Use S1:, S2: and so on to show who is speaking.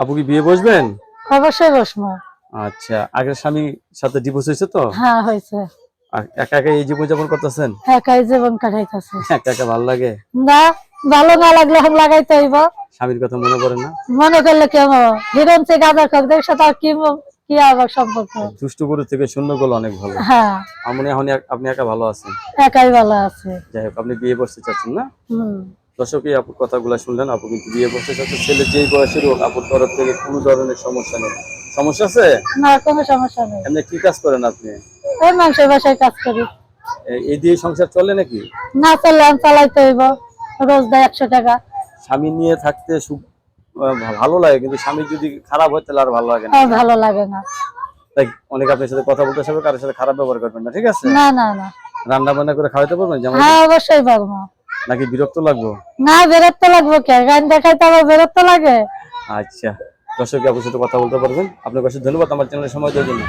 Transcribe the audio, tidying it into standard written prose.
S1: আপু কি বিয়ে বসবেন?
S2: অবশ্যই বসবো।
S1: আচ্ছা, আগের স্বামীর সাথে ডিভোর্স হয়েছে তো?
S2: হ্যাঁ হয়েছে।
S1: একা একা এই জীবন যাপন করতেছেন?
S2: একাই জীবন কাটাইতেছে।
S1: একা একা ভালো লাগে?
S2: না, ভালো না লাগলে এখন লাগাইতে হইব।
S1: স্বামীর কথা মনে পড়ে না?
S2: মনে করলে কেমন হিরণ থেকে গাঁদা খকদের সাথে আর কি আবার সম্পর্ক।
S1: দুষ্ট গরু থেকে শূন্য গোল অনেক ভালো।
S2: হ্যাঁ,
S1: আমি এখন আপনি একা ভালো আছেন।
S2: একাই ভালো আছে।
S1: যাই হোক, আপনি বিয়ে করতে চাচ্ছেন না?
S2: হুম।
S1: দর্শক, এই আপুর কথাগুলো শুনলেন। আপু কিন্তু বিয়ে করতে চাচ্ছে। ছেলে যেই বয়সের হোক, আপুর তরফ থেকে কোনো ধরনের সমস্যা নেই। সমস্যা আছে?
S2: না, কোনো সমস্যা নেই।
S1: এমনি কি কাজ করেন আপনি?
S2: ওই মানুষের বাসায় কাজ করি।
S1: এই দিয়ে সংসার চলে নাকি?
S2: না চললে চালাইতে হইব, রোজ দেয় 100 টাকা।
S1: স্বামী নিয়ে থাকতে ভালো লাগে, কিন্তু স্বামী যদি খারাপ হয় তাহলে আর ভালো লাগে না।
S2: ভালো লাগে না।
S1: তাই অনেক আপনার সাথে কথা বলতে হবে, কারোর সাথে খারাপ ব্যবহার করবেন না, ঠিক আছে?
S2: না না না।
S1: রান্না বান্না করে খাওয়াতে পারবেন যেমন?
S2: হ্যাঁ, অবশ্যই পারবো।
S1: নাকি বিরক্ত লাগবে?
S2: না, বেরোতে লাগবো কে, গান দেখাইতে আবার বেরোতে লাগে।
S1: আচ্ছা, দর্শক আপুর সাথে কথা বলতে পারবেন। আপনার কাছে ধন্যবাদ আমার চ্যানেলে সময় দেওয়ার জন্য।